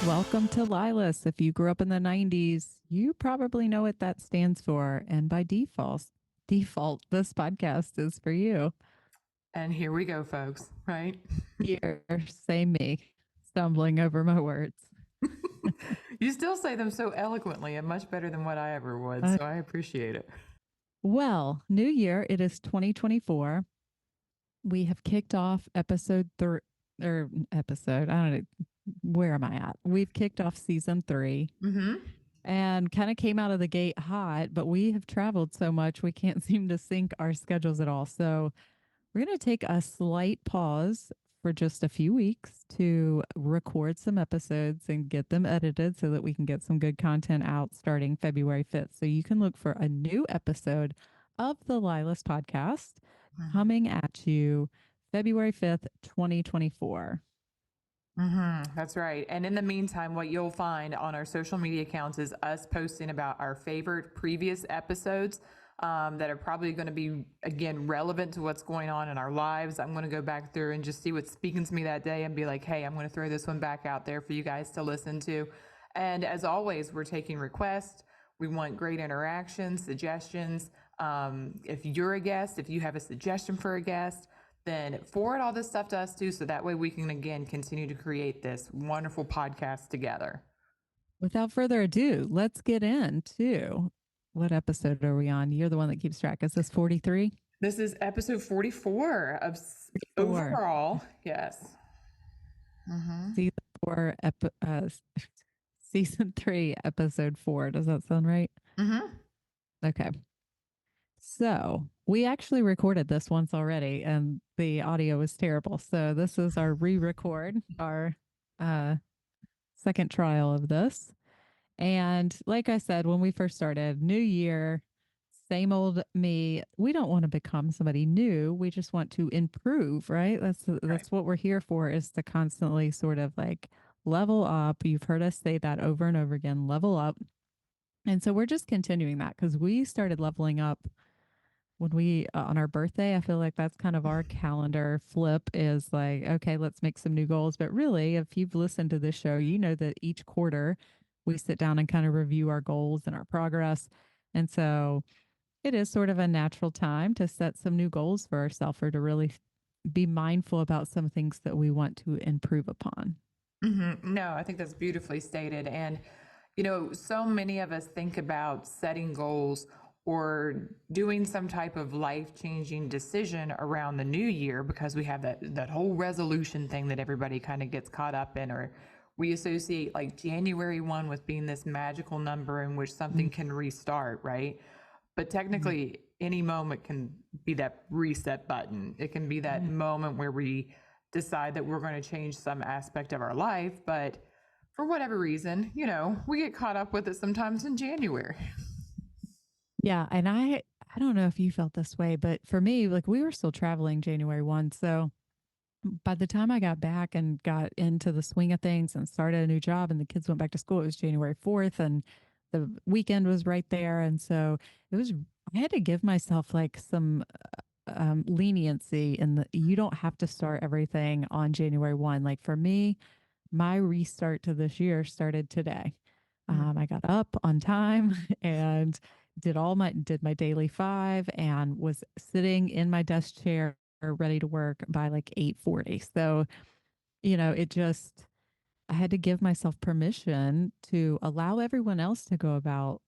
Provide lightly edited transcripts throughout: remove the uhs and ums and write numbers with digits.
Welcome to LYLAS. If you grew up in the 90s, you probably know what that stands for. And by default, this podcast is for you. And here we go, folks, right? Here, say me, stumbling over my words. You still say them so eloquently and much better than what I ever would. Uh, So I appreciate it. well, new year, it is 2024. We have kicked off episode three, or episode, I don't know, where am I at? We've kicked off season 3. Mm-hmm. And kind of came out of the gate hot, but we have traveled so much we can't seem to sync our schedules at all. So we're going to take a slight pause for just a few weeks to record some episodes and get them edited so that we can get some good content out starting February 5th. So you can look for a new episode of the LYLAS podcast coming at you February 5th, 2024. That's right. And in the meantime, what you'll find on our social media accounts is us posting about our favorite previous episodes that are probably going to be, again, relevant to what's going on in our lives. I'm going to go back through and just see what's speaking to me that day and be like, hey, I'm going to throw this one back out there for you guys to listen to. And as always, we're taking requests. We want great interactions, suggestions. If you're a guest, if you have a suggestion for a guest, then forward all this stuff to us too, so that way we can, again, continue to create this wonderful podcast together. Without further ado, let's get into what episode are we on? You're the one that keeps track. Is this 43? This is episode 44 of overall. Yes. Season 4, season 3, episode 4. Does that sound right? Okay. So we actually recorded this once already and the audio was terrible. So this is our re-record, our second trial of this. And like I said, when we first started, new year, same old me. We don't want to become somebody new. We just want to improve, right? That's what we're here for, is to constantly sort of like level up. You've heard us say that over and over again, level up. And so we're just continuing that because we started leveling up when we on our birthday. I feel like that's kind of our calendar flip, is like, okay, let's make some new goals. But really, if you've listened to this show, you know that each quarter we sit down and kind of review our goals and our progress. And so it is sort of a natural time to set some new goals for ourselves, or to really be mindful about some things that we want to improve upon. No, I think that's beautifully stated. And, you know, so many of us think about setting goals or doing some type of life-changing decision around the new year, because we have that whole resolution thing that everybody kind of gets caught up in, or we associate like January 1 with being this magical number in which something can restart, right? But technically, any moment can be that reset button. It can be that moment where we decide that we're going to change some aspect of our life, but for whatever reason, you know, we get caught up with it sometimes in January. Yeah, and I don't know if you felt this way, but for me, like, we were still traveling January 1. So by the time I got back and got into the swing of things and started a new job and the kids went back to school, it was January 4th and the weekend was right there. And so I had to give myself like some leniency in the, you don't have to start everything on January 1. Like for me, my restart to this year started today. I got up on time and did my daily 5 and was sitting in my desk chair ready to work by like 8:40. So, you know, I had to give myself permission to allow everyone else to go about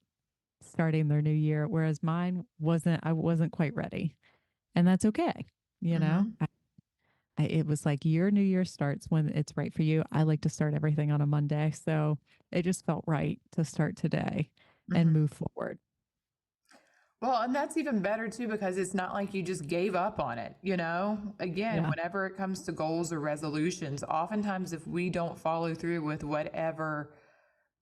starting their new year, whereas I wasn't quite ready. And that's okay. You know, it was like, your new year starts when it's right for you. I like to start everything on a Monday. So it just felt right to start today and move forward. Well, and that's even better too, because it's not like you just gave up on it. You know, again, whenever it comes to goals or resolutions, oftentimes if we don't follow through with whatever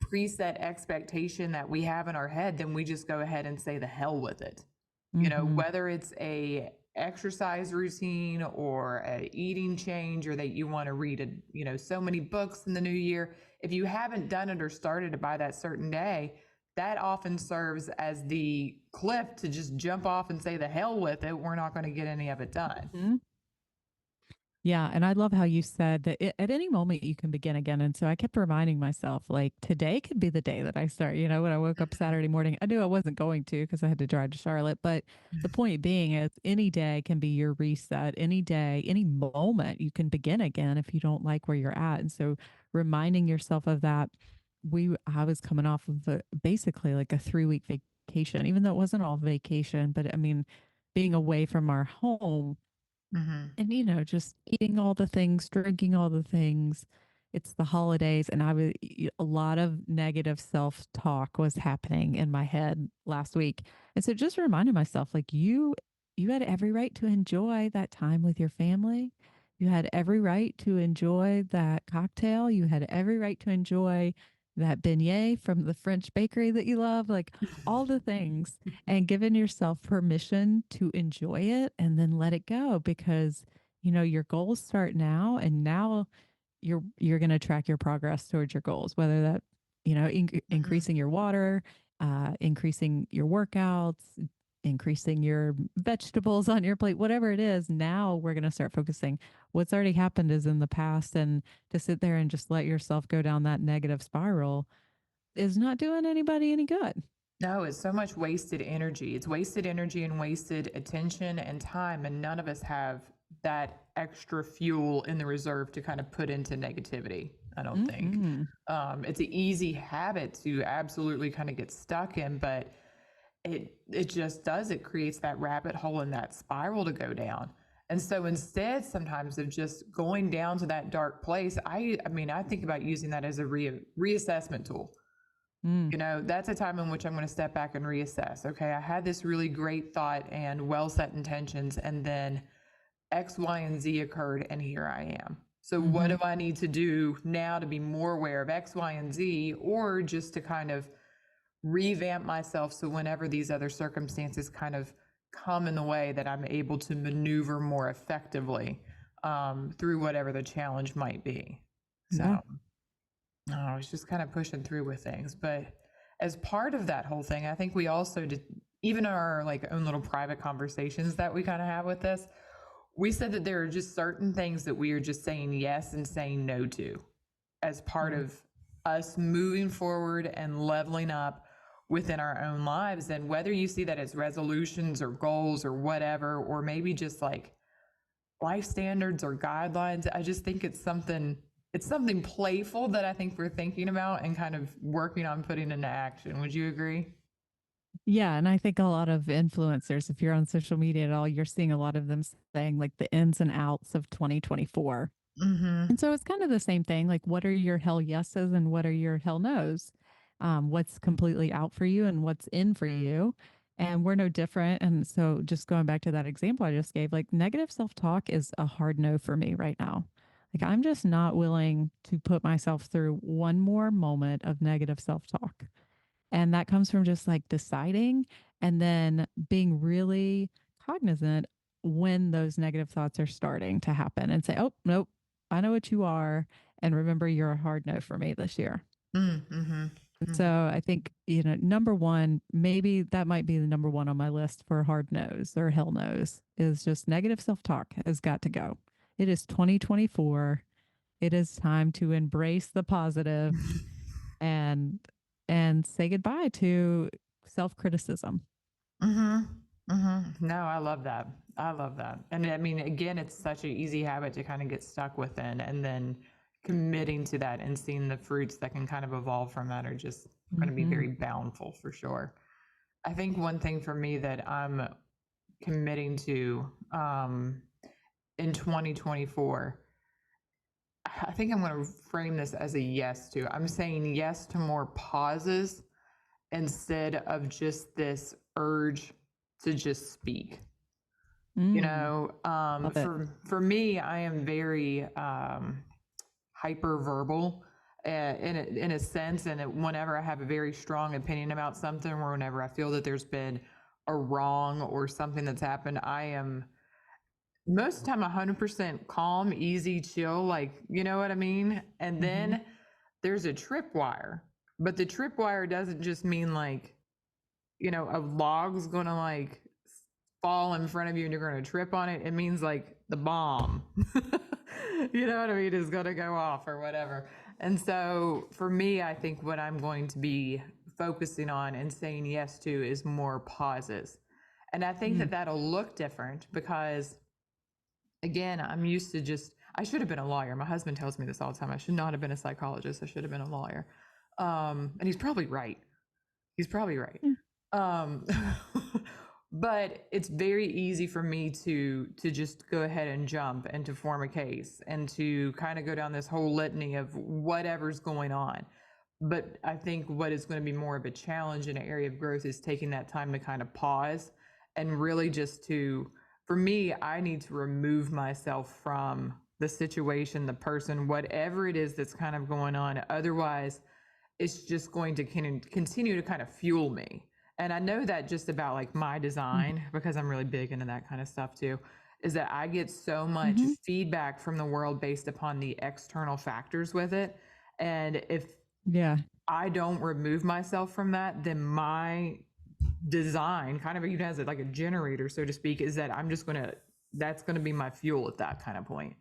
preset expectation that we have in our head, then we just go ahead and say the hell with it. You know, whether it's a exercise routine or a eating change, or that you want to read so many books in the new year, if you haven't done it or started it by that certain day, that often serves as the cliff to just jump off and say the hell with it. We're not going to get any of it done. Yeah, and I love how you said that at any moment you can begin again. And so I kept reminding myself, like, today could be the day that I start. When I woke up Saturday morning, I knew I wasn't going to because I had to drive to Charlotte. But the point being is, any day can be your reset. Any day, any moment, you can begin again if you don't like where you're at. And so reminding yourself of that, I was coming off of basically like a 3 week vacation, even though it wasn't all vacation, but I mean, being away from our home Mm-hmm. and, just eating all the things, drinking all the things. It's the holidays. And a lot of negative self talk was happening in my head last week. And so just reminding myself, like, you had every right to enjoy that time with your family. You had every right to enjoy that cocktail. You had every right to enjoy that beignet from the French bakery that you love, like all the things, and giving yourself permission to enjoy it and then let it go because your goals start now, and now you're going to track your progress towards your goals, whether that Mm-hmm. increasing your water, increasing your workouts, increasing your vegetables on your plate, whatever it is. Now we're going to start focusing. What's already happened is in the past, and to sit there and just let yourself go down that negative spiral is not doing anybody any good. No, it's so much wasted energy. It's wasted energy and wasted attention and time. And none of us have that extra fuel in the reserve to kind of put into negativity, I don't think. Mm-mm. It's an easy habit to absolutely kind of get stuck in, but it just does. It creates that rabbit hole and that spiral to go down. And so instead, sometimes of just going down to that dark place, I mean, I think about using that as a reassessment tool. Mm. That's a time in which I'm going to step back and reassess. Okay, I had this really great thought and well set intentions, and then X, Y, and Z occurred, and here I am. So, what Mm-hmm. do I need to do now to be more aware of X, Y, and Z, or just to kind of revamp myself so whenever these other circumstances kind of come in the way, that I'm able to maneuver more effectively through whatever the challenge might be. Yeah. So, no, I was just kind of pushing through with things. But as part of that whole thing, I think we also did, even our like own little private conversations that we kind of have with this, we said that there are just certain things that we are just saying yes and saying no to as part Yeah. of us moving forward and leveling up within our own lives. And whether you see that as resolutions or goals or whatever, or maybe just like life standards or guidelines, I just think it's something playful that I think we're thinking about and kind of working on putting into action. Would you agree? Yeah, and I think a lot of influencers, if you're on social media at all, you're seeing a lot of them saying like the ins and outs of 2024. Mm-hmm. And so it's kind of the same thing. Like, what are your hell yeses and what are your hell nos? What's completely out for you and what's in for you? And we're no different. And so, just going back to that example I just gave, like, negative self talk is a hard no for me right now. Like, I'm just not willing to put myself through one more moment of negative self talk. And that comes from just like deciding and then being really cognizant when those negative thoughts are starting to happen and say, oh, nope, I know what you are. And remember, you're a hard no for me this year. Mm-hmm. And so Mm-hmm. I think, number one, maybe that might be the number one on my list for hard no's or hell no's is just negative self talk has got to go. It is 2024. It is time to embrace the positive and say goodbye to self-criticism. Mm-hmm. Mm-hmm. No, I love that. I love that. And I mean, again, it's such an easy habit to kind of get stuck within, and then committing to that and seeing the fruits that can kind of evolve from that are just going to be Mm-hmm. very bountiful for sure. I think one thing for me that I'm committing to in 2024, I think I'm going to frame this as a yes to. I'm saying yes to more pauses instead of just this urge to just speak. Mm, love it. For me, I am very hyper verbal in a sense, and whenever I have a very strong opinion about something, or whenever I feel that there's been a wrong or something that's happened, I am most of the time 100% calm, easy, chill, like, you know what I mean? And Mm-hmm. then there's a tripwire, but the tripwire doesn't just mean like, a log's gonna like fall in front of you and you're gonna trip on it. It means like the bomb. You know what I mean, is going to go off or whatever. And so for me, I think what I'm going to be focusing on and saying yes to is more pauses. And I think Mm. that that'll look different because, again, I'm used to just, I should have been a lawyer. My husband tells me this all the time. I should not have been a psychologist. I should have been a lawyer. And he's probably right. He's probably right. Yeah. Um, but it's very easy for me to just go ahead and jump and to form a case and to kind of go down this whole litany of whatever's going on. But I think what is going to be more of a challenge in an area of growth is taking that time to kind of pause and really just to, for me, I need to remove myself from the situation, the person, whatever it is that's kind of going on. Otherwise, it's just going to continue to kind of fuel me. And I know that just about like my Mhm. design, because I'm really big into that kind of stuff too, is that I get so much Mhm. feedback from the world based upon the external factors with it. And if Yeah. I don't remove myself from that, then my design kind of even has it like a generator, so to speak, is that I'm just going to, that's going to be my fuel at that kind of point.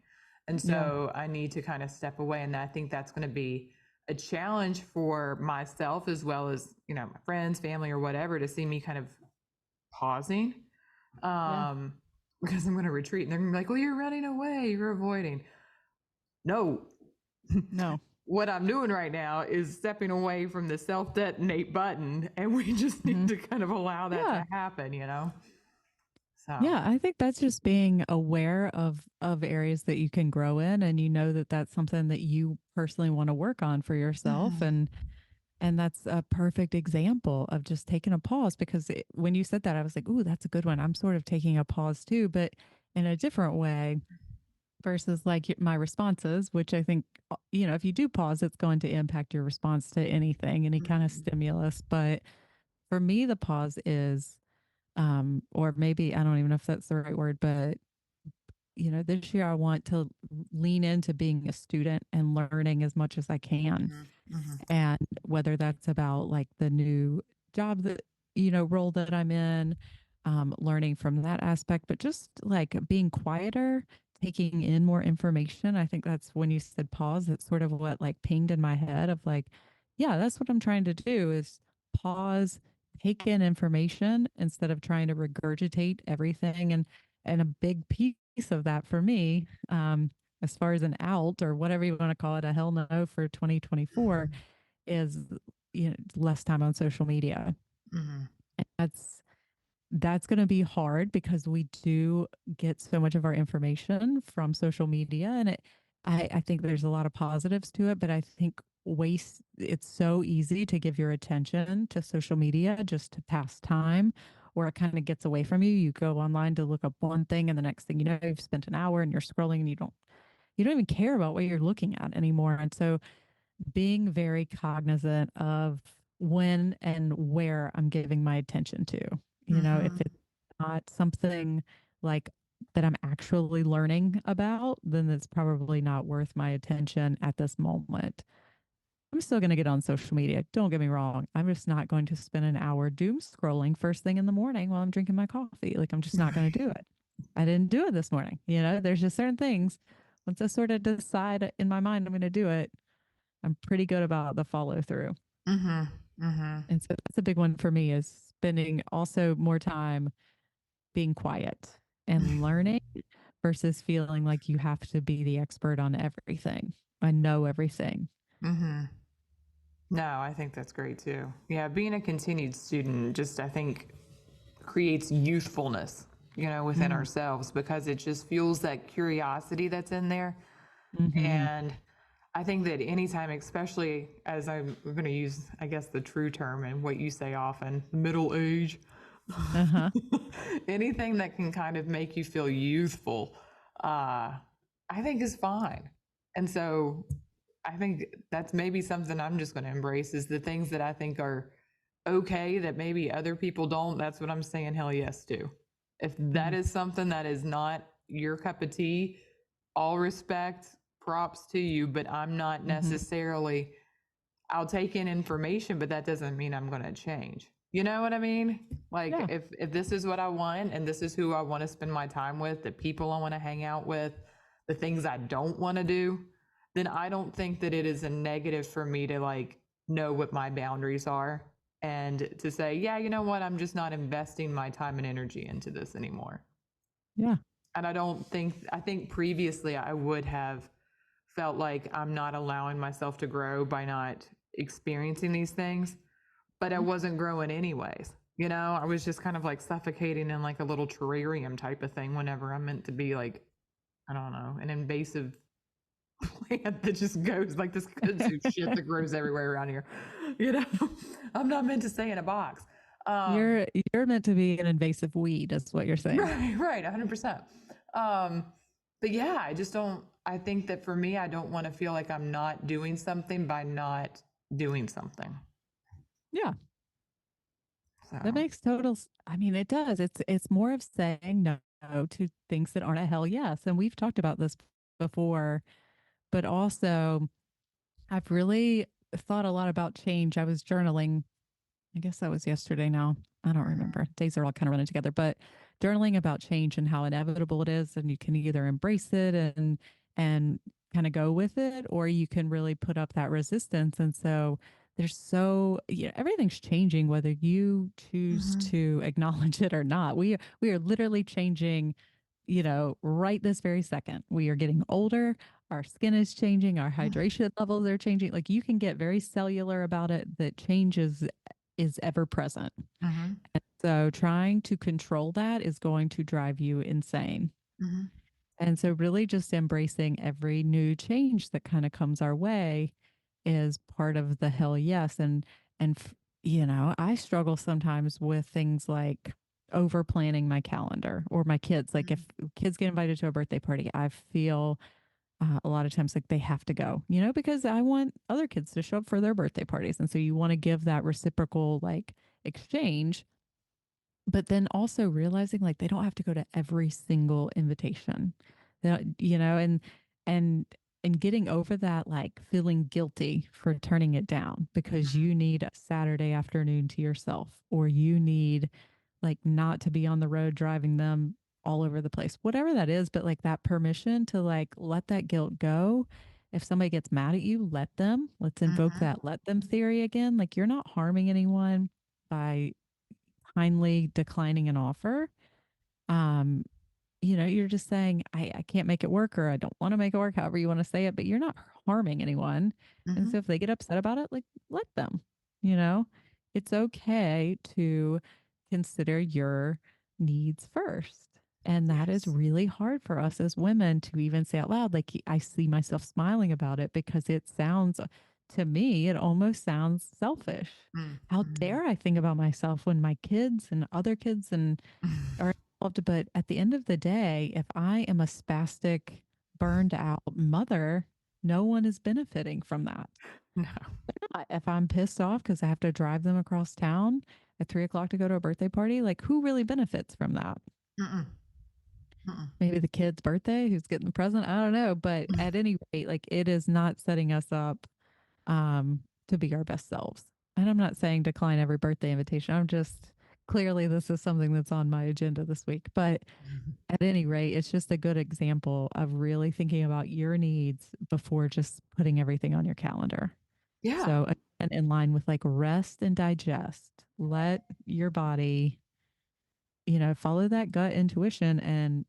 And Yeah. so I need to kind of step away. And I think that's going to be a challenge for myself as well as, you know, my friends, family, or whatever, to see me kind of pausing. Yeah. Um, because I'm going to retreat and they're going to be like, well, you're running away, you're avoiding. No, No. what I'm doing right now is stepping away from the self detonate button, and we just need Mhm. to kind of allow that Yeah. to happen, you know? So, Yeah, I think that's just being aware of areas that you can grow in, and you know that that's something that you personally want to work on for yourself, mhm, and that's a perfect example of just taking a pause because when you said that I was like, "Ooh, that's a good one." I'm sort of taking a pause too, but in a different way versus like my responses, which I think if you do pause, it's going to impact your response to anything, any kind of mhm, stimulus, but for me the pause is or maybe I don't even know if that's the right word, but this year I want to lean into being a student and learning as much as I can. mhm, mhm, And whether that's about like the new job that, role that I'm in, learning from that aspect, but just like being quieter, taking in more information. I think that's when you said pause, it's sort of what like pinged in my head of like, yeah, that's what I'm trying to do is pause, take in information instead of trying to regurgitate everything. And a big piece of that for me, as far as an out or whatever you want to call it, a hell no for 2024 mhm, is less time on social media. mhm, That's going to be hard because we do get so much of our information from social media, and I think there's a lot of positives to it, but I think waste it's so easy to give your attention to social media just to pass time, where it kind of gets away from you. You go online to look up one thing, and the next thing you know, you've spent an hour and you're scrolling, and you don't even care about what you're looking at anymore. And so being very cognizant of when and where I'm giving my attention to. If mhm, it's not something like that I'm actually learning about, then it's probably not worth my attention at this moment. I'm still going to get on social media. Don't get me wrong. I'm just not going to spend an hour doom scrolling first thing in the morning while I'm drinking my coffee. Like, I'm just not going to do it. I didn't do it this morning. There's just certain things. Once I sort of decide in my mind I'm going to do it, I'm pretty good about the follow through. mhm, mhm, And so that's a big one for me is spending also more time being quiet and learning versus feeling like you have to be the expert on everything. I know everything. mhm. No, I think that's great too. Yeah, being a continued student just, I think, creates youthfulness, within Mm. ourselves because it just fuels that curiosity that's in there. Mm-hmm. And I think that anytime, especially as I'm going to use, I guess, the true term and what you say often, middle age, Uh-huh. anything that can kind of make you feel youthful, I think is fine. And so I think that's maybe something I'm just going to embrace is the things that I think are okay that maybe other people don't. That's what I'm saying hell yes to. If that Mm-hmm. is something that is not your cup of tea, all respect, props to you, but I'm not Mm-hmm. necessarily, I'll take in information, but that doesn't mean I'm going to change. You know what I mean? Like Yeah. if this is what I want and this is who I want to spend my time with, the people I want to hang out with, the things I don't want to do, then I don't think that it is a negative for me to like know what my boundaries are and to say, yeah, you know what, I'm just not investing my time and energy into this anymore. Yeah. And I think previously I would have felt like I'm not allowing myself to grow by not experiencing these things, but I Mhm. wasn't growing anyways. You know, I was just kind of like suffocating in like a little terrarium type of thing whenever I'm meant to be like, I don't know, an invasive plant that just goes like this kudzu shit that grows everywhere around here. You know, I'm not meant to stay in a box. Um, You're meant to be an invasive weed, is what you're saying. right, 100%. Um, but yeah, I just don't, I think that for me, I don't want to feel like I'm not doing something by not doing something. Yeah. That So, makes I mean, it does. It's more of saying no to things that aren't a hell yes. And we've talked about this before, but also I've really thought a lot about change. I was journaling. I guess that was yesterday now. I don't remember. mhm, Days are all kind of running together, but journaling about change and how inevitable it is, and you can either embrace it and kind of go with it, or you can really put up that resistance. And so there's everything's changing whether you choose mhm, to acknowledge it or not. We are literally changing, right this very second. We are getting older. Our skin is changing. Our hydration levels are changing. Like you can get very cellular about it. That is ever present. mhm, And so trying to control that is going to drive you insane. mhm, And so really just embracing every new change that kind of comes our way is part of the hell yes. And I struggle sometimes with things like over planning my calendar or my kids. Like if kids get invited to a birthday party, I feel a lot of times like they have to go, because I want other kids to show up for their birthday parties. And so you want to give that reciprocal like exchange, but then also realizing like they don't have to go to every single invitation. And and getting over that like feeling guilty for turning it down because mhm, you need a Saturday afternoon to yourself, or you need like not to be on the road driving them all over the place, whatever that is. But like that permission to like let that guilt go. If somebody gets mad at you, let's invoke mhm, that let them theory again. Like you're not harming anyone by kindly declining an offer. Um, you're just saying, I can't make it work, or I don't want to make it work, however you want to say it, but you're not harming anyone. And so mhm. if they get upset about it, like let them, you know, it's okay to consider your needs first. And that is Yes. really hard for us as women to even say out loud. Like I see myself smiling about it because it sounds to me, it almost sounds selfish. Mm, How mhm. dare I think about myself when my kids and other kids and are involved? But at the end of the day, if I am a spastic, burned out mother, no one is benefiting from that. No. If I'm pissed off because I have to drive them across town at 3 o'clock to go to a birthday party, like who really benefits from that? Mm-mm, mm-mm. Maybe the kid's birthday, who's getting the present. I don't know. But at any rate, like it is not setting us up to be our best selves. And I'm not saying decline every birthday invitation. I'm just clearly this is something that's on my agenda this week. But at any rate, it's just a good example of really thinking about your needs before just putting everything on your calendar. Yeah. So, again, in line with like rest and digest, let your body, follow that gut intuition and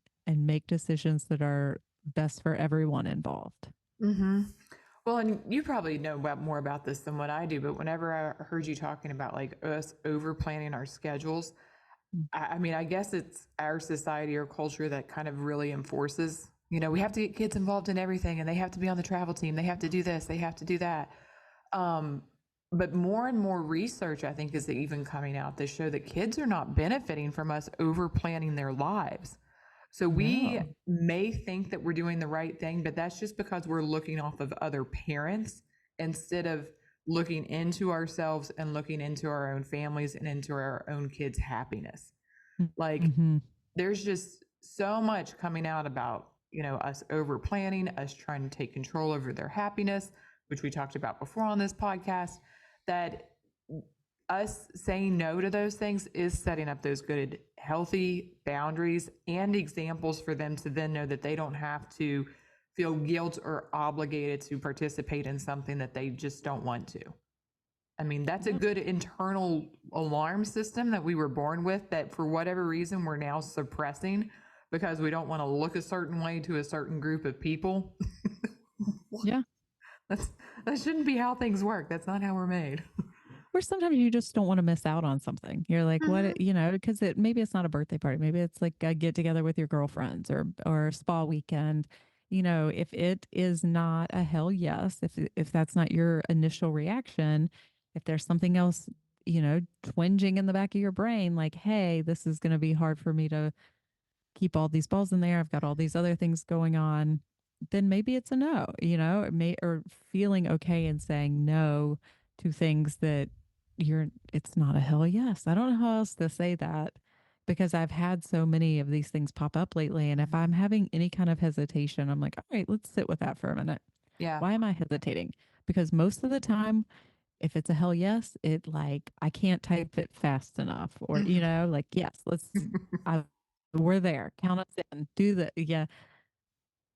make decisions that are best for everyone involved. Hmm. Well, and you probably know more about this than what I do, but whenever I heard you talking about like us over planning our schedules, I mean, I guess it's our society or culture that kind of really enforces, we have to get kids involved in everything and they have to be on the travel team. They have to do this, they have to do that. Um, but more and more research, I think, is even coming out that show that kids are not benefiting from us over planning their lives. So we No. may think that we're doing the right thing, but that's just because we're looking off of other parents instead of looking into ourselves and looking into our own families and into our own kids' happiness. Like Mm-hmm. there's just so much coming out about, us over planning, us trying to take control over their happiness, which we talked about before on this podcast, that us saying no to those things is setting up those good, healthy boundaries and examples for them to then know that they don't have to feel guilt or obligated to participate in something that they just don't want to. I mean, that's a Yep. good internal alarm system that we were born with that for whatever reason we're now suppressing because we don't want to look a certain way to a certain group of people. Yeah. That's that shouldn't be how things work. That's not how we're made. Or sometimes you just don't want to miss out on something. You're like, Mhm. what, because maybe it's not a birthday party. Maybe it's like a get together with your girlfriends or a spa weekend. If it is not a hell yes, if that's not your initial reaction, if there's something else, twinging in the back of your brain, like, hey, this is going to be hard for me to keep all these balls in there. I've got all these other things going on. Then maybe it's a no, it may, or feeling okay and saying no to things that it's not a hell yes. I don't know how else to say that because I've had so many of these things pop up lately. And if I'm having any kind of hesitation, I'm like, all right, let's sit with that for a minute. Yeah. Why am I hesitating? Because most of the time, if it's a hell yes, it like I can't type it fast enough, or like yes, I, we're there. Count us in. Do the yeah.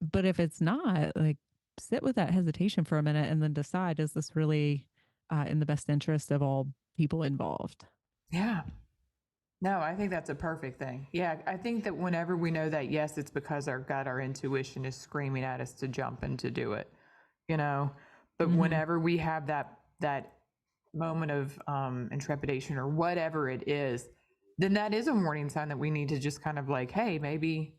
But if it's not, like sit with that hesitation for a minute and then decide: is this really in the best interest of all people involved? Yeah. No, I think that's a perfect thing. Yeah, I think that whenever we know that yes, it's because our gut, our intuition is screaming at us to jump and to do it, you know. But Mm-hmm. whenever we have that moment of intrepidation or whatever it is, then that is a warning sign that we need to just kind of like, hey, maybe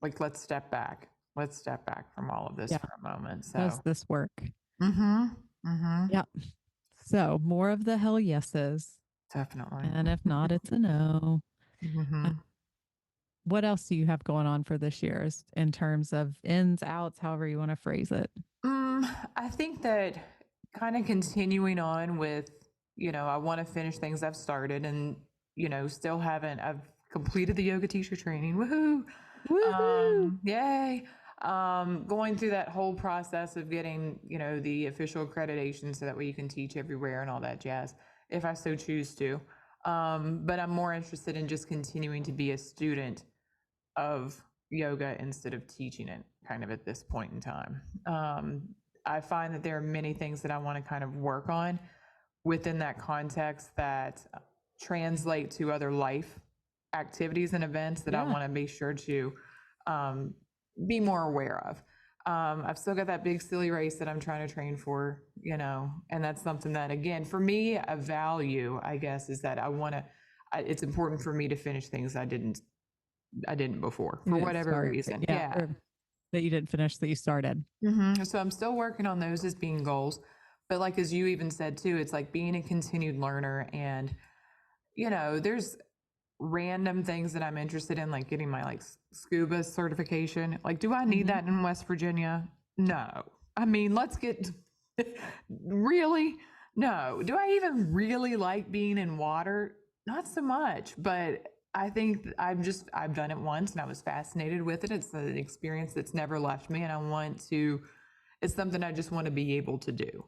like let's step back. Let's step back from all of this Yeah. for a moment. Does So, this work? mm-hmm, mm-hmm, Yeah. So more of the hell yeses, definitely. and if not, it's a no. Uh, Mm-hmm. what else do you have going on for this year in terms of ins, outs, however you want to phrase it? I think that kind of continuing on with, I want to finish things I've started and, still haven't, I've completed the yoga teacher training. Woohoo. Woohoo! Yay. Going through that whole process of getting, the official accreditation so that way you can teach everywhere and all that jazz, if I so choose to. But I'm more interested in just continuing to be a student of yoga instead of teaching it kind of at this point in time. I find that there are many things that I want to kind of work on within that context that translate to other life activities and events that I Yeah. want to be sure to um, be more aware of. I've still got that big silly race that I'm trying to train for, and that's something that, again, for me, a value, I guess, is that it's important for me to finish things I didn't before You for didn't whatever start. reason. Yeah. Yeah. Or that you didn't finish that you started. So I'm still working on those as being goals. But like as you even said too, it's like being a continued learner and there's random things that I'm interested in, like getting my like scuba certification. Like, do I need Mm-hmm. that in West Virginia? No. I mean, let's get really? No. Do I even really like being in water? Not so much, but I think I've done it once and I was fascinated with it. It's an experience that's never left me and it's something I just want to be able to do.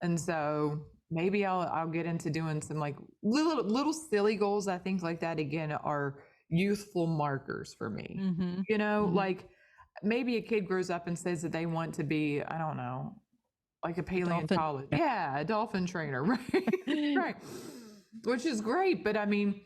And so maybe I'll get into doing some like little silly goals. I think like that again are youthful markers for me. Mm-hmm. Mm-hmm. Like maybe a kid grows up and says that they want to be, I don't know, like a A dolphin. paleontologist. Yeah, a dolphin trainer, right? Right. Which is great, but I mean,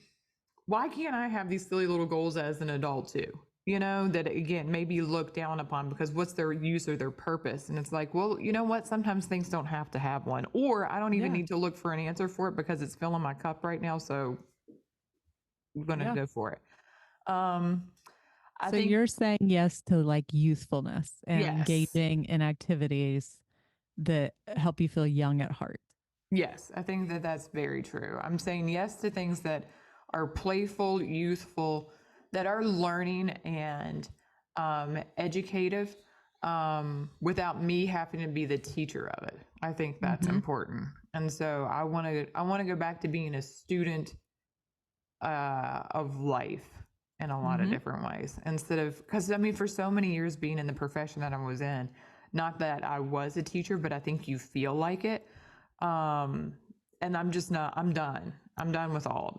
why can't I have these silly little goals as an adult too? That again, maybe look down upon because what's their use or their purpose? And it's like, well, you know what? Sometimes things don't have to have one, or I don't even Yeah. need to look for an answer for it because it's filling my cup right now. So I'm going to Yeah. go for it. Um, I So think, you're saying yes to like youthfulness and yes, engaging in activities that help you feel young at heart. yes, I think that that's very true. I'm saying yes to things that are playful, youthful, that are learning and educative without me having to be the teacher of it. I think that's Mm-hmm. important. And so I want to go back to being a student of life in a lot of Mm-hmm. different ways instead of because I mean for so many years being in the profession that I was in, not that I was a teacher, but I think you feel like it. Um, and I'm just not. I'm done. I'm done with all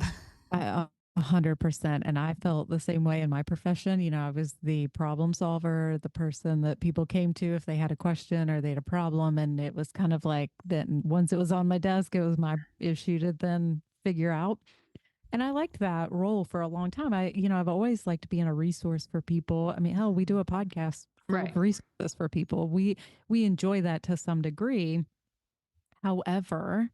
of that. 100%. And I felt the same way in my profession. You know, I was the problem solver, the person that people came to if they had a question or they had a problem. And it was kind of like then once it was on my desk, it was my issue to then figure out. And I liked that role for a long time. I've always liked being a resource for people. I mean, hell, we do a podcast full of Right. resources for people. We enjoy that to some degree. However,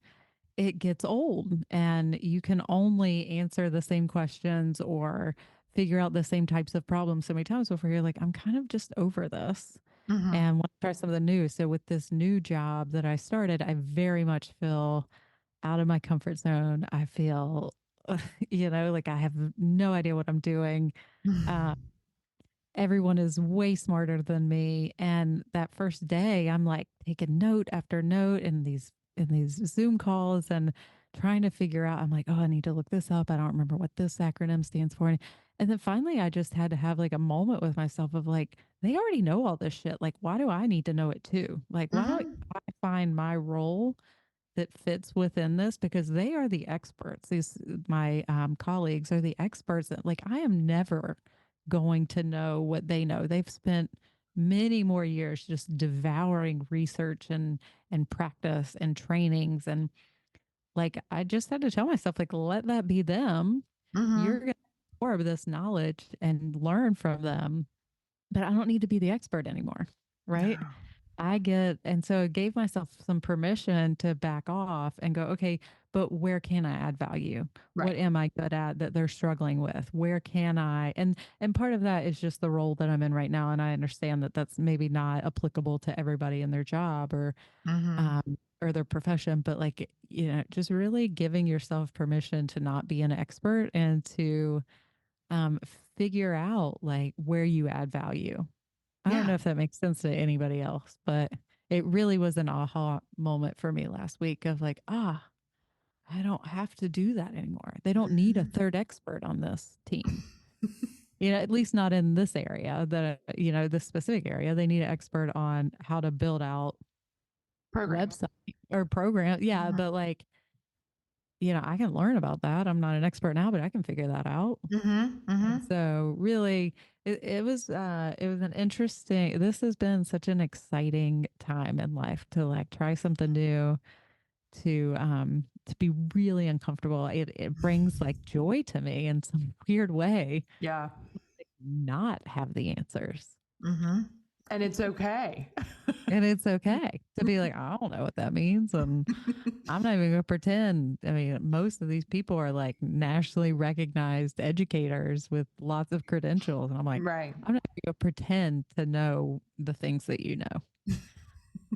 it gets old and you can only answer the same questions or figure out the same types of problems so many times before you're like, I'm kind of just over this Mm-hmm. and want to try something new. So with this new job that I started, I very much feel out of my comfort zone. I feel, like I have no idea what I'm doing. Uh, Everyone is way smarter than me. And that first day, I'm like taking note after note in these Zoom calls and trying to figure out. I'm like, oh, I need to look this up. I don't remember what this acronym stands for. And then finally, I just had to have like a moment with myself of like, they already know all this shit. Like, why do I need to know it too? Like, why don't Mm-hmm. I find my role that fits within this because they are the experts. These my colleagues are the experts that like I am never going to know what they know. They've spent many more years just devouring research and practice and trainings and like I just had to tell myself like let that be them. You're Mm-hmm. going to absorb this knowledge and learn from them, but I don't need to be the expert anymore, right? And so it gave myself some permission to back off and go, okay, but where can I add value? What Right. am I good at that they're struggling with? Where can I? And part of that is just the role that I'm in right now. And I understand that that's maybe not applicable to everybody in their job Mm-hmm. or their profession, but like, just really giving yourself permission to not be an expert and to um, figure out like where you add value. I don't Yeah. know if that makes sense to anybody else, but it really was an aha moment for me last week of like, I don't have to do that anymore. They don't need a Mm-hmm. third expert on this team. At least not in this area, this specific area. They need an expert on how to build out Programming. website or program. Yeah, Mm-hmm. but like, I can learn about that. I'm not an expert now, but I can figure that out. Mm-hmm. Mm-hmm. And so really it was an interesting this has been such an exciting time in life to like try something new to be really uncomfortable. It brings like joy to me in some weird way. Yeah. Like, not have the answers. Mm-hmm. And it's okay. And it's okay to be like, I don't know what that means. And I'm not even going to pretend. I mean, most of these people are like nationally recognized educators with lots of credentials. And I'm like, Right. I'm not going to pretend to know the things that you know,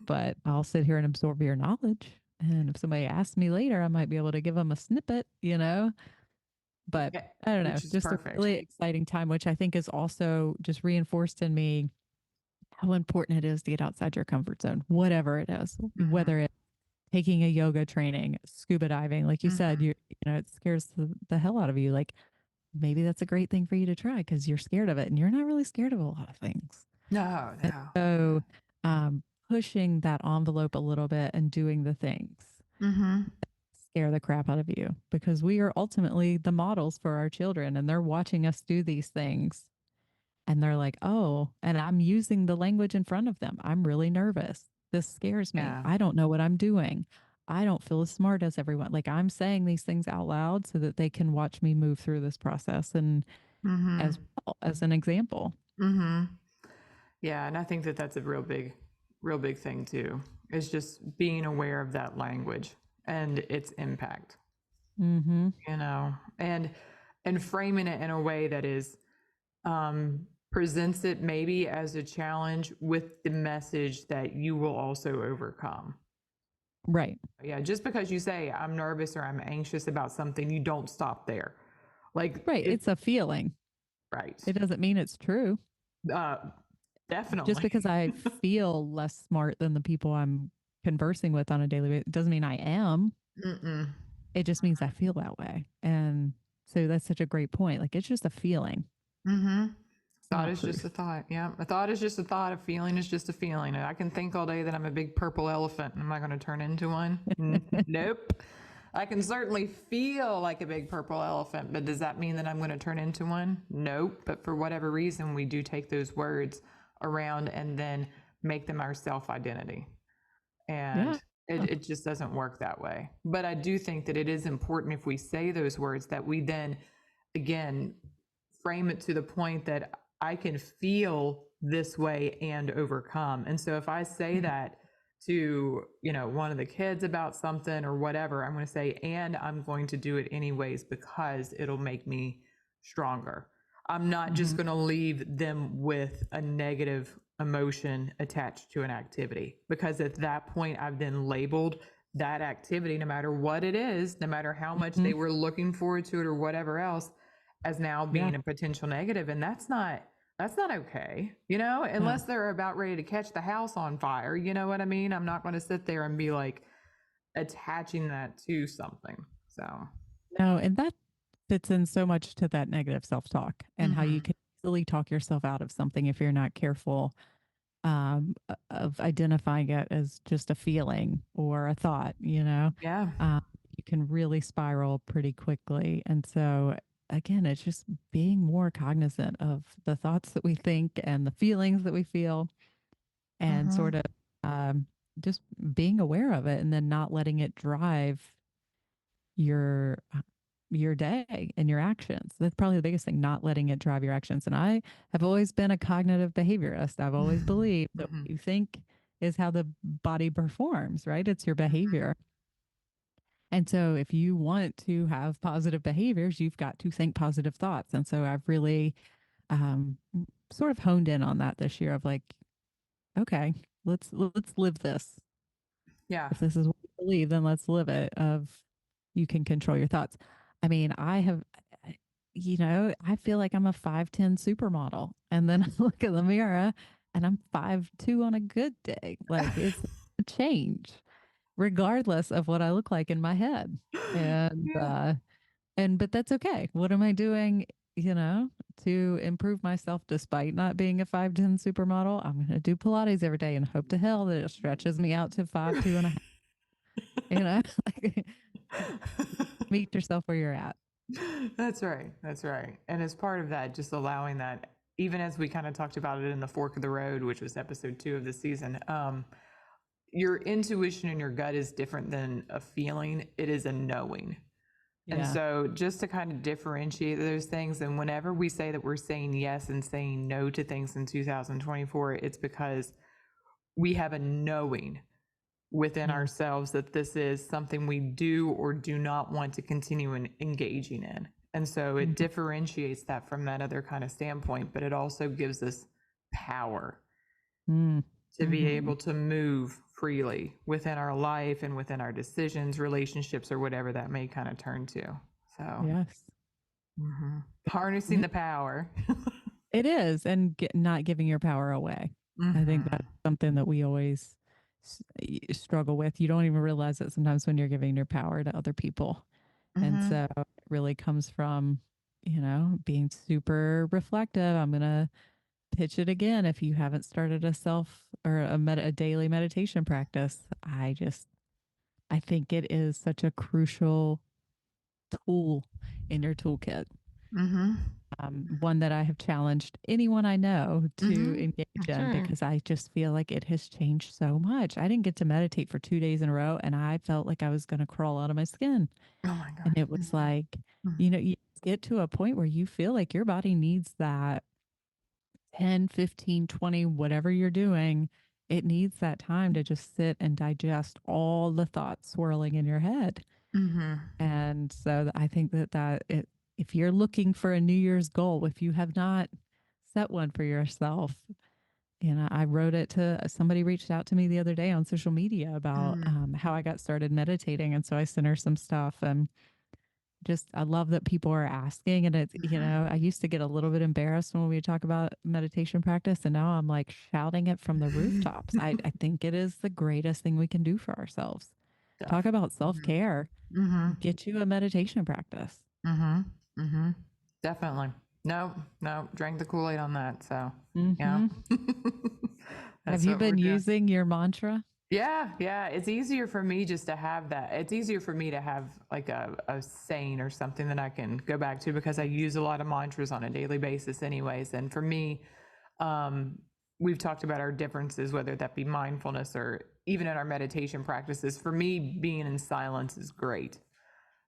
but I'll sit here and absorb your knowledge. And if somebody asks me later, I might be able to give them a snippet. But Yeah. I don't know, Which is just a perfect. really exciting time, which I think is also just reinforced in me how important it is to get outside your comfort zone, whatever it is, Mm-hmm. whether it's taking a yoga training, scuba diving, like you said, Mm-hmm. it scares the hell out of you. Like maybe that's a great thing for you to try because you're scared of it and you're not really scared of a lot of things. No, And no. so pushing that envelope a little bit and doing the things Mm-hmm. scare the crap out of you because we are ultimately the models for our children and they're watching us do these things and they're like, oh, and I'm using the language in front of them. I'm really nervous. This scares me. Yeah. I don't know what I'm doing. I don't feel as smart as everyone. Like I'm saying these things out loud so that they can watch me move through this process and as Mm-hmm. well as an example. Mm-hmm. Yeah. And I think that that's a real big thing too, is just being aware of that language and its impact, Mm-hmm. and framing it in a way that is presents it maybe as a challenge with the message that you will also overcome. Right. Yeah, just because you say I'm nervous or I'm anxious about something, you don't stop there. Like Right. it, It's a feeling. right? It doesn't mean it's true. Uh, Just Definitely. because I feel less smart than the people I'm conversing with on a daily basis doesn't mean I am. Mm-mm. It just means I feel that way. And so that's such a great point. Like it's just a feeling. Mm-hmm. It's Thought not is just proof. a thought. Yeah, a thought is just a thought. A feeling is just a feeling. I can think all day that I'm a big purple elephant, and am I going to turn into one? Nope. I can certainly feel like a big purple elephant, but does that mean that I'm going to turn into one? Nope. But for whatever reason, we do take those words around and then make them our self identity. Yeah. And it just doesn't work that way. But I do think that it is important if we say those words that we then, again, frame it to the point that I can feel this way and overcome. And so if I say that to, one of the kids about something or whatever, I'm going to say, and I'm going to do it anyways because it'll make me stronger. I'm not just Mhm. going to leave them with a negative emotion attached to an activity, because at that point I've then labeled that activity, no matter what it is, no matter how much they Mhm. were looking forward to it or whatever else, as now Yeah. being a potential negative. And that's not okay, No. unless they're about ready to catch the house on fire. You know what I mean? I'm not going to sit there and be like attaching that to something. So, No, and that fits in so much to that negative self-talk and how you mm-hmm. can easily talk yourself out of something if you're not careful of identifying it as just a feeling or a thought, Yeah. um, you can really spiral pretty quickly. And so, again, it's just being more cognizant of the thoughts that we think and the feelings that we feel, and Mm-hmm. sort of um, just being aware of it and then not letting it drive your your day and your actions. That's probably the biggest thing, not letting it drive your actions. And I have always been a cognitive behaviorist. I've always believed that Mm-hmm. what you think is how the body performs, right? It's your behavior. And so if you want to have positive behaviors, you've got to think positive thoughts. And so I've really um, sort of honed in on that this year of like, okay, let's live this. Yeah. If this is what you believe, then let's live it. Of you can control your thoughts. I mean, I feel like I'm a 5'10" supermodel. And then I look in the mirror and I'm 5'2" on a good day. Like it's a change, regardless of what I look like in my head. And Yeah. but that's okay. What am I doing, you know, to improve myself despite not being a 5'10" supermodel? I'm gonna do Pilates every day and hope to hell that it stretches me out to 5'2" and a half. Like meet yourself where you're at. That's right. That's right. And as part of that, just allowing that, even as we kind of talked about it in the fork of the road, which was episode 2 of the season, your intuition and your gut is different than a feeling. It is a knowing. And Yeah. so just to kind of differentiate those things, and whenever we say that we're saying yes and saying no to things in 2024, it's because we have a knowing within Yeah. ourselves that this is something we do or do not want to continue engaging in. And so it Mhm. differentiates that from that other kind of standpoint, but it also gives us power Mm. to be Mhm. able to move freely within our life and within our decisions, relationships, or whatever that may kind of turn to. So, Yes. harnessing Yeah. the power. It is, and not giving your power away. I think Mm-hmm. that's something that we always struggle with. You don't even realize it sometimes when you're giving your power to other people. And Mm-hmm. so it really comes from, being super reflective. I'm going to pitch it again. If you haven't started a self or a daily meditation practice, I think it is such a crucial tool in your toolkit. Mm-hmm. One that I have challenged anyone I know to Mm-hmm. engage That's in right. because I just feel like it has changed so much. I didn't get to meditate for 2 days in a row and I felt like I was going to crawl out of my skin. Oh my And gosh. it was like, Mm-hmm. you get to a point where you feel like your body needs that 10, 15, 20, whatever you're doing. It needs that time to just sit and digest all the thoughts swirling in your head. Mm-hmm. And so I think if you're looking for a New Year's goal, if you have not set one for yourself, I wrote it to somebody reached out to me the other day on social media about Mm-hmm. how I got started meditating. And so I sent her some stuff and just, I love that people are asking. And it's, I used to get a little bit embarrassed when we talk about meditation practice. And now I'm like shouting it from the rooftops. I think it is the greatest thing we can do for ourselves. Talk Stuff. about self Mm-hmm. care. Mm-hmm. Get you a meditation practice. Mm-hmm. Mm-hmm. Definitely. No, no, drank the Kool-Aid on that. So yeah. Hmm. Have That's you what we're been doing. using your mantra? Yeah, yeah. It's easier for me just to have that. It's easier for me to have like a saying or something that I can go back to because I use a lot of mantras on a daily basis, anyways. And for me, um, we've talked about our differences, whether that be mindfulness or even in our meditation practices. For me, being in silence is great.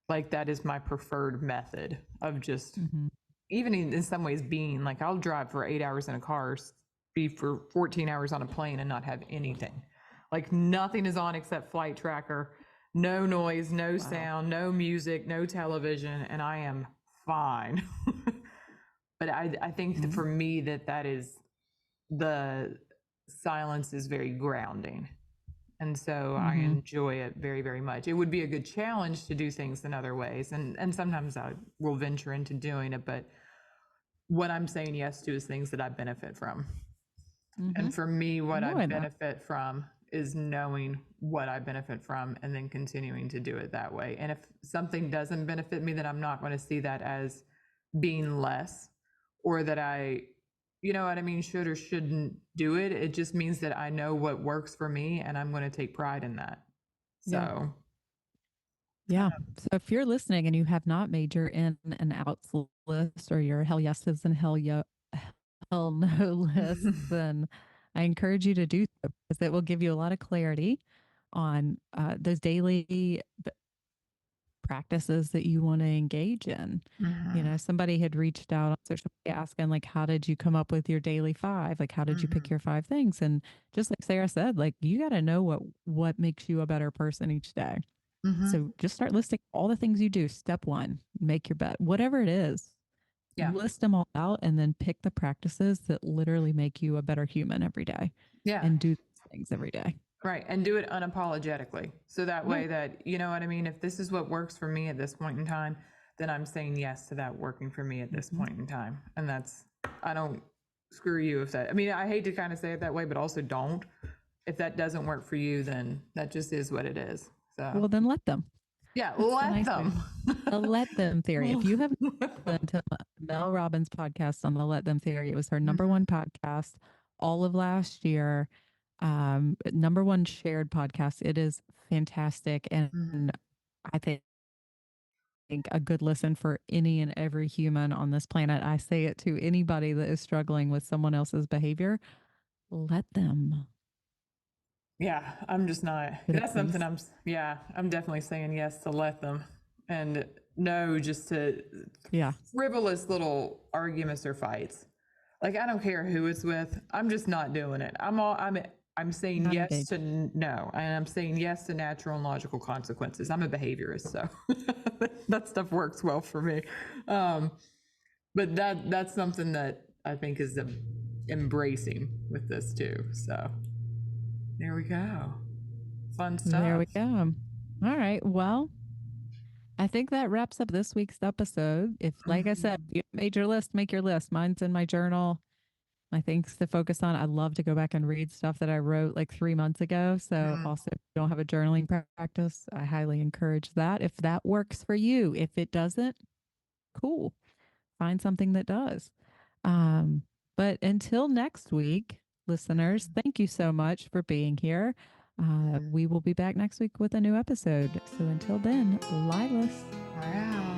Like, that is my preferred method of just, Mm-hmm. even in some ways, being like, I'll drive for 8 hours in a car, be for 14 hours on a plane and not have anything. Like, nothing is on except flight tracker, no noise, no Wow. sound, no music, no television, and I am fine. But I think that Mm-hmm. for me, that is the silence is very grounding. And so I Mm-hmm. enjoy it very, very much. It would be a good challenge to do things in other ways. And sometimes I will venture into doing it, but what I'm saying yes to is things that I benefit from. Mm-hmm. And for me, what I Knowing that. benefit from is knowing what I benefit from and then continuing to do it that way. And if something doesn't benefit me, then I'm not going to see that as being less or that I, you know what I mean, should or shouldn't do it. It just means that I know what works for me and I'm going to take pride in that. Yeah. So, Yeah. So if you're listening and you have not made your in and outs list or your hell yeses and hell no lists, then I encourage you to do so because it will give you a lot of clarity on those daily practices that you want to engage in. You mhm, know, somebody had reached out on social media asking, like, how did you come up with your daily five? Like, how did you pick mhm, your five things? And just like Sarah said, like, you got to know what makes you a better person each day. mhm. So just start listing all the things you do. Step one, make your bed, whatever it is, Yeah, list them all out and then pick the practices that literally make you a better human every day yeah. and do these things every day. Right. And do it unapologetically. So that way Right. that, you know what I mean? If this is what works for me at this point in time, then I'm saying yes to that working for me at this Mm-hmm. point in time. And that's, I don't screw you if that, I mean, I hate to kind of say it that way, but also don't. If that doesn't work for you, then that just is what it is. So, Well, then let them. yeah, That's the let nice way. them. The let them theory. If Well, you have listened to Mel Robbins' podcast on the let them theory, it was her number one podcast all of last year. Number one shared podcast. It is fantastic. And Mhm. I think a good listen for any and every human on this planet. I say it to anybody that is struggling with someone else's behavior. Let them. Yeah, I'm just not. Get a That's something piece. yeah, I'm definitely saying yes to let them. And no, just to Yeah. frivolous little arguments or fights. Like, I don't care who it's with. I'm just not doing it. I'm saying Not yes engaged. to no, and I'm saying yes to natural and logical consequences. I'm a behaviorist, so that stuff works well for me. Um, but that's something that I think is embracing with this too. So there we go. Fun There stuff. we go. All right. Well, I think that wraps up this week's episode. If, like I said, Mhm. you made your list, make your list. Mine's in my journal. My things to focus on. I love to go back and read stuff that I wrote like 3 months ago. So, Mhm. also, if you don't have a journaling practice, I highly encourage that. If that works for you, if it doesn't, cool. Find something that does. Um, but until next week, listeners, thank you so much for being here. We will be back next week with a new episode. So until then, Lilas. Wow.